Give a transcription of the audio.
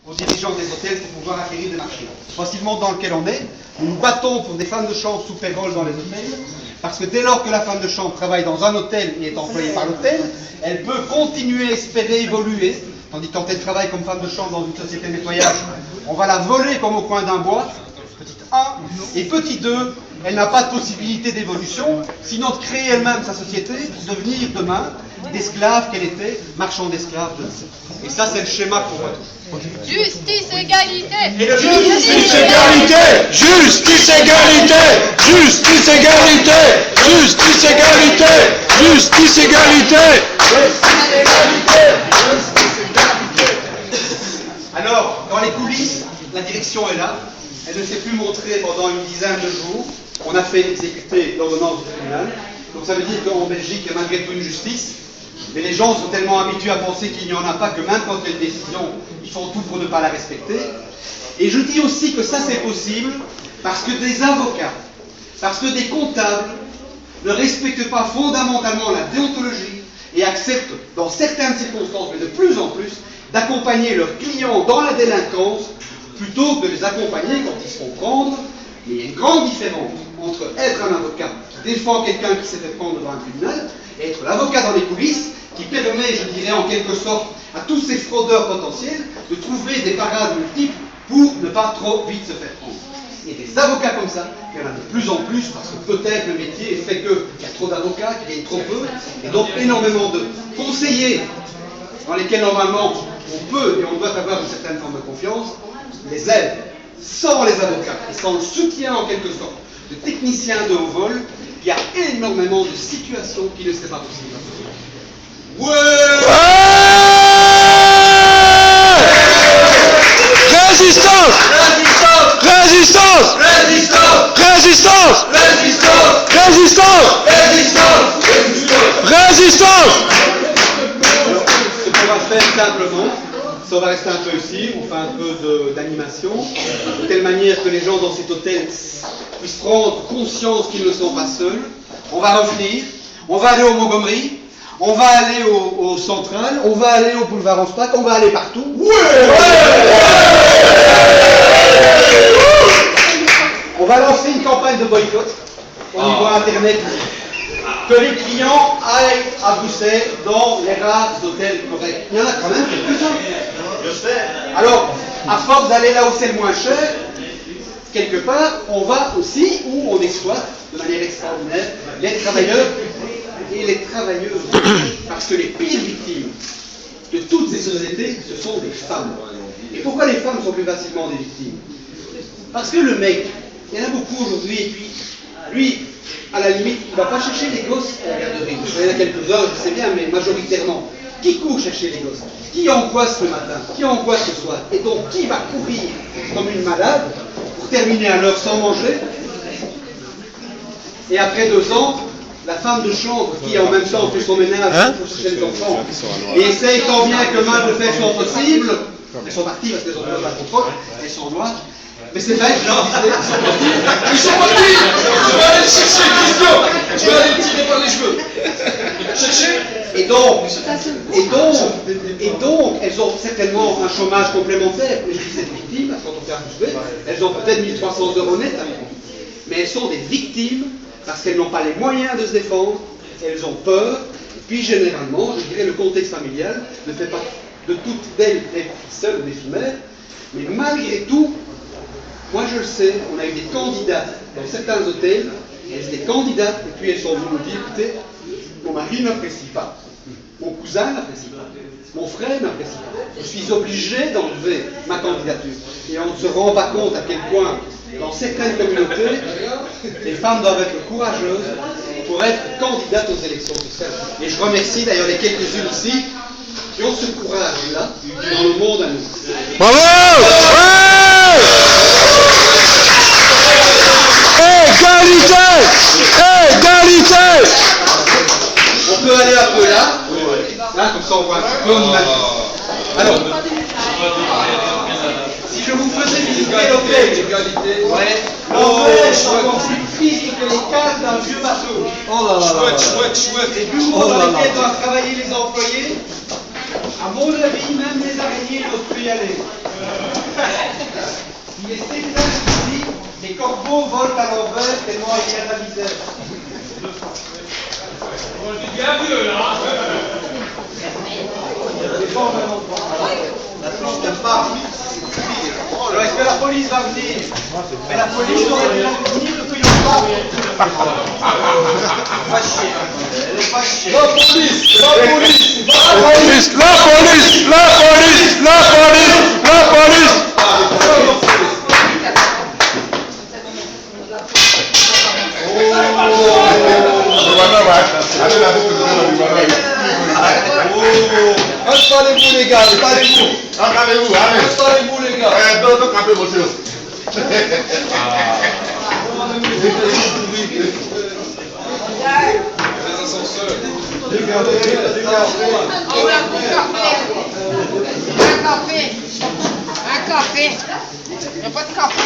aux dirigeants des hôtels pour pouvoir acquérir des marchés. Voici le monde dans lequel on est. Nous nous battons pour des femmes de chambre sous payroll dans les hôtels, parce que dès lors que la femme de chambre travaille dans un hôtel et est employée par l'hôtel, elle peut continuer à espérer évoluer, tandis que quand elle travaille comme femme de chambre dans une société de nettoyage, on va la voler comme au coin d'un bois, petit 1, et petit 2, elle n'a pas de possibilité d'évolution, sinon de créer elle-même sa société pour devenir demain d'esclave qu'elle était, marchand d'esclaves demain. Et ça, c'est le schéma qu'on voit tous. Justice, égalité. Et le Justice, égalité. Justice, égalité. Justice, égalité. Justice, égalité. Justice, égalité. Alors, dans les coulisses, la direction est là. Elle ne s'est plus montrée pendant une dizaine de jours. On a fait exécuter l'ordonnance du tribunal. Donc ça veut dire qu'en Belgique, il y a malgré tout une justice. Mais les gens sont tellement habitués à penser qu'il n'y en a pas que même quand il y a une décision, ils font tout pour ne pas la respecter. Et je dis aussi que ça c'est possible parce que des avocats, parce que des comptables ne respectent pas fondamentalement la déontologie et acceptent, dans certaines circonstances, mais de plus en plus, d'accompagner leurs clients dans la délinquance plutôt que de les accompagner quand ils se font prendre. Mais il y a une grande différence entre être un avocat qui défend quelqu'un qui s'est fait prendre devant un tribunal et être l'avocat dans les coulisses qui permet, je dirais en quelque sorte, à tous ces fraudeurs potentiels de trouver des parades multiples pour ne pas trop vite se faire prendre. Et des avocats comme ça, il y en a de plus en plus parce que peut-être le métier fait qu'il y a trop d'avocats, qu'il y a trop peu, et donc énormément de conseillers dans lesquels normalement on peut et on doit avoir une certaine forme de confiance, les aident. Sans les avocats et sans le soutien en quelque sorte de techniciens de haut vol, il y a énormément de situations qui ne seraient pas possibles. Résistance! Résistance! Résistance! Résistance! Résistance! Résistance! Ce qu'on va faire simplement, ça on va rester un peu ici, on fait un peu d'animation, de telle manière que les gens dans cet hôtel puissent prendre conscience qu'ils ne sont pas seuls. On va revenir, on va aller au Montgomery, on va aller au Central, on va aller au boulevard Anspach, on va aller partout. On va lancer une campagne de boycott au niveau internet. Que les clients aillent à Bruxelles dans les rares hôtels corrects. Il y en a quand même quelques-uns. Je sais. Alors, à force d'aller là où c'est le moins cher, quelque part, on va aussi où on exploite de manière extraordinaire les travailleurs et les travailleuses. Parce que les pires victimes de toutes ces sociétés, ce sont des femmes. Et pourquoi les femmes sont plus facilement des victimes? Parce que le mec, il y en a beaucoup aujourd'hui, et puis, lui, à la limite, il ne va pas chercher les gosses à la garderie. Il y en a quelques-uns, je sais bien, mais majoritairement. Qui court chercher les gosses? Qui angoisse le matin? Qui angoisse le soir? Et donc, qui va courir comme une malade pour terminer à l'heure sans manger? Et après 2 ans, la femme de chambre qui en même temps fait son ménage pour chercher les enfants et essaye tant bien que mal de faire son possible. Elles sont parties parce qu'elles ont besoin de contrôle, elles sont noires. Mais c'est vrai que je disais, Ils sont partis. Tu vas aller les chercher, Christian. Tu vas aller les tirer par les cheveux. Chercher. et donc, elles ont certainement un chômage complémentaire. Mais je dis cette victime, parce que quand on fait un plus B, elles ont peut-être 1 300 € net avec nous. Mais elles sont des victimes parce qu'elles n'ont pas les moyens de se défendre, elles ont peur, et puis généralement, je dirais, le contexte familial ne fait pas de toutes d'elles des seules ou éphémères, mais malgré tout, moi je le sais, on a eu des candidates dans certains hôtels, elles étaient candidates, et puis elles sont venues nous dire, écoutez, mon mari n'apprécie pas, mon cousin n'apprécie pas, mon frère n'apprécie pas, je suis obligé d'enlever ma candidature. Et on ne se rend pas compte à quel point, dans certaines communautés, les femmes doivent être courageuses pour être candidates aux élections sociales. Et je remercie d'ailleurs les quelques-unes ici qui ont ce courage-là dans le monde à nous. Bravo! Égalité! Égalité! On peut aller un peu là, comme ça on voit un petit peu. Alors, si je vous faisais visiter l'hôtel, l'hôtel est encore plus triste que les cales d'un vieux bateau. Chouette. Les bureaux dans lesquels doivent travailler les employés À mon avis, même les araignées n'osent plus y aller. Il est spécial ici, les corbeaux volent à l'envers tellement il y a de la misère. Bien vieux, là. Alors est-ce que la police va venir? Mais la police aurait dû venir depuis longtemps. Pas chier. Elle est pas chier. La police, la police. La police, la police, la police, la police, la police. Installez-vous les gars, installez-vous. Installez-vous, allez. Installez-vous les gars. Donc, un peu, monsieur. Les ascenseurs. On va un café. Un café. Un café. Il n'y a pas de café.